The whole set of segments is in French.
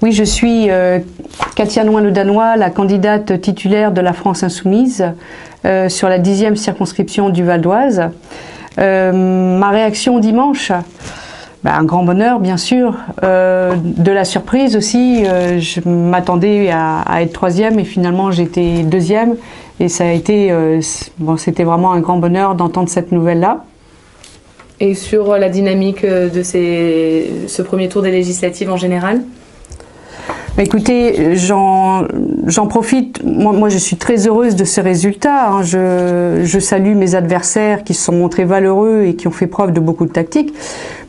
Oui, je suis Katia Noin-Le-Danois, la candidate titulaire de la France Insoumise sur la 10e circonscription du Val d'Oise. Ma réaction dimanche, un grand bonheur bien sûr, de la surprise aussi. Je m'attendais à être 3e et finalement j'étais 2e et ça a été, c'était vraiment un grand bonheur d'entendre cette nouvelle-là. Et sur la dynamique de ce premier tour des législatives en général? Écoutez, j'en profite. Moi, je suis très heureuse de ce résultat. Hein. Je salue mes adversaires qui se sont montrés valeureux et qui ont fait preuve de beaucoup de tactique.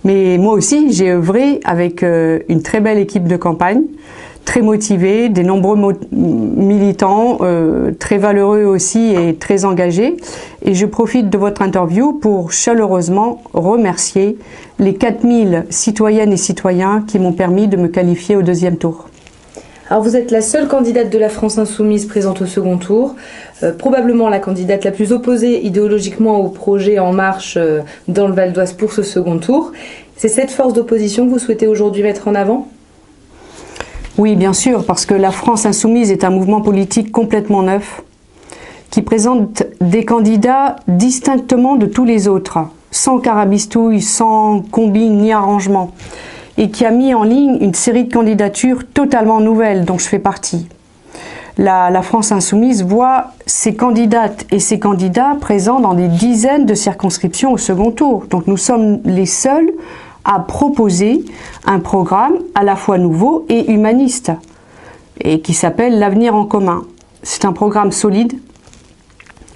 Mais moi aussi, j'ai œuvré avec une très belle équipe de campagne, très motivée, des nombreux militants, très valeureux aussi et très engagés. Et je profite de votre interview pour chaleureusement remercier les 4000 citoyennes et citoyens qui m'ont permis de me qualifier au 2e tour. Alors vous êtes la seule candidate de la France Insoumise présente au second tour, probablement la candidate la plus opposée idéologiquement au projet En Marche dans le Val d'Oise pour ce second tour. C'est cette force d'opposition que vous souhaitez aujourd'hui mettre en avant ? Oui, bien sûr, parce que la France Insoumise est un mouvement politique complètement neuf, qui présente des candidats distinctement de tous les autres, sans carabistouille, sans combine ni arrangement, et qui a mis en ligne une série de candidatures totalement nouvelles dont je fais partie. La France Insoumise voit ses candidates et ses candidats présents dans des dizaines de circonscriptions au second tour. Donc nous sommes les seuls à proposer un programme à la fois nouveau et humaniste, et qui s'appelle l'Avenir en commun. C'est un programme solide,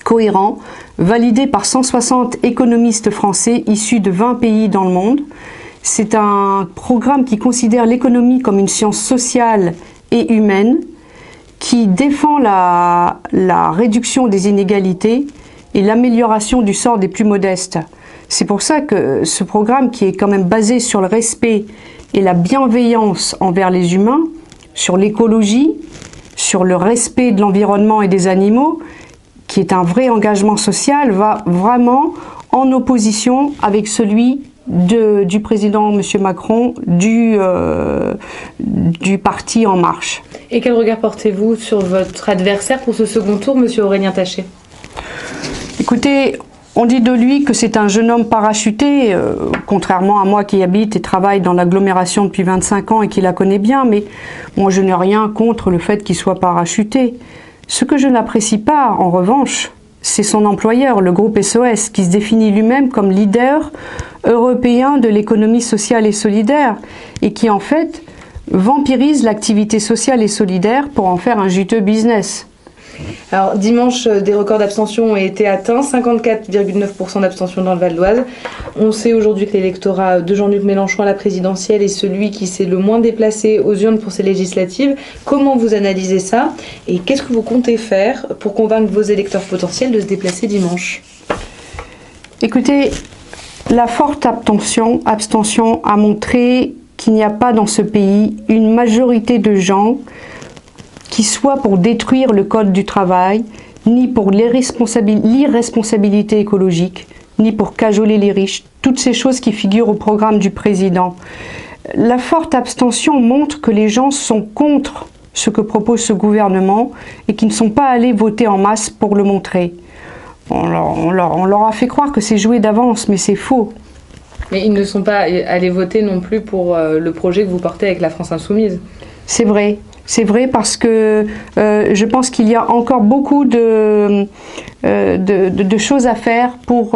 cohérent, validé par 160 économistes français issus de 20 pays dans le monde. C'est un programme qui considère l'économie comme une science sociale et humaine, qui défend la réduction des inégalités et l'amélioration du sort des plus modestes. C'est pour ça que ce programme, qui est quand même basé sur le respect et la bienveillance envers les humains, sur l'écologie, sur le respect de l'environnement et des animaux, qui est un vrai engagement social, va vraiment en opposition avec celui du président M. Macron, du parti En Marche. Et quel regard portez-vous sur votre adversaire pour ce second tour, M. Aurélien Taché? Écoutez, on dit de lui que c'est un jeune homme parachuté, contrairement à moi qui habite et travaille dans l'agglomération depuis 25 ans et qui la connaît bien, mais moi je n'ai rien contre le fait qu'il soit parachuté. Ce que je n'apprécie pas, en revanche, c'est son employeur, le groupe SOS, qui se définit lui-même comme leader européen de l'économie sociale et solidaire, et qui en fait vampirise l'activité sociale et solidaire pour en faire un juteux business. Alors dimanche, des records d'abstention ont été atteints, 54,9% d'abstention dans le Val d'Oise. On sait aujourd'hui que l'électorat de Jean-Luc Mélenchon à la présidentielle est celui qui s'est le moins déplacé aux urnes pour ces législatives. Comment vous analysez ça et qu'est-ce que vous comptez faire pour convaincre vos électeurs potentiels de se déplacer dimanche? Écoutez, la forte abstention a montré qu'il n'y a pas dans ce pays une majorité de gens qui soit pour détruire le code du travail, ni pour l'irresponsabilité écologique, ni pour cajoler les riches, toutes ces choses qui figurent au programme du président. La forte abstention montre que les gens sont contre ce que propose ce gouvernement et qui ne sont pas allés voter en masse pour le montrer. On leur a fait croire que c'est joué d'avance, mais c'est faux. Mais ils ne sont pas allés voter non plus pour le projet que vous portez avec la France Insoumise. C'est vrai. C'est vrai parce que je pense qu'il y a encore beaucoup de choses à faire pour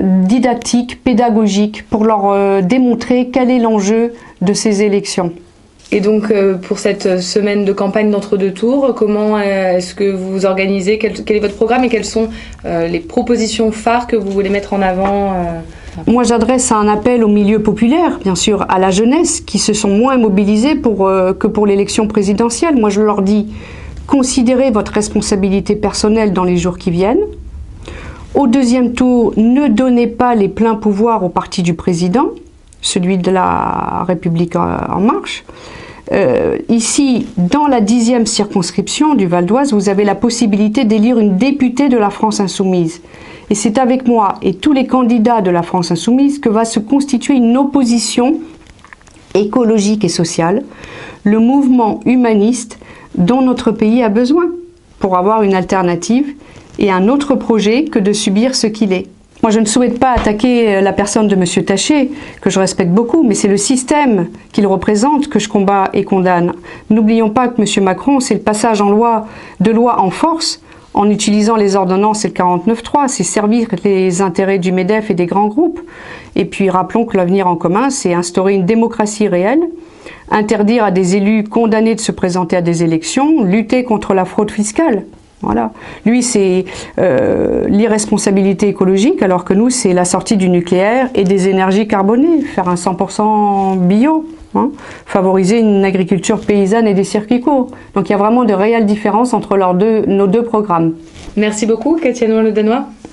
didactique, pédagogique, pour leur démontrer quel est l'enjeu de ces élections. Et donc pour cette semaine de campagne d'entre-deux tours, comment est-ce que vous vous organisez? Quel est votre programme et quelles sont les propositions phares que vous voulez mettre en avant Moi, j'adresse un appel au milieu populaire, bien sûr, à la jeunesse, qui se sont moins mobilisés que pour l'élection présidentielle. Moi, je leur dis, considérez votre responsabilité personnelle dans les jours qui viennent. Au 2e tour, ne donnez pas les pleins pouvoirs au parti du président, celui de la République En Marche. Ici, dans la 10e circonscription du Val d'Oise, vous avez la possibilité d'élire une députée de la France Insoumise. Et c'est avec moi et tous les candidats de la France Insoumise que va se constituer une opposition écologique et social, le mouvement humaniste dont notre pays a besoin pour avoir une alternative et un autre projet que de subir ce qu'il est. Moi, je ne souhaite pas attaquer la personne de M. Taché, que je respecte beaucoup, mais c'est le système qu'il représente que je combats et condamne. N'oublions pas que M. Macron, c'est le passage de loi en force, en utilisant les ordonnances et le 49.3, c'est servir les intérêts du MEDEF et des grands groupes. Et puis rappelons que l'avenir en commun, c'est instaurer une démocratie réelle, interdire à des élus condamnés de se présenter à des élections, lutter contre la fraude fiscale. Voilà. Lui, c'est l'irresponsabilité écologique, alors que nous, c'est la sortie du nucléaire et des énergies carbonées, faire un 100% bio, hein, favoriser une agriculture paysanne et des circuits courts. Donc il y a vraiment de réelles différences entre nos deux programmes. Merci beaucoup, Katia Noël-Le Danois.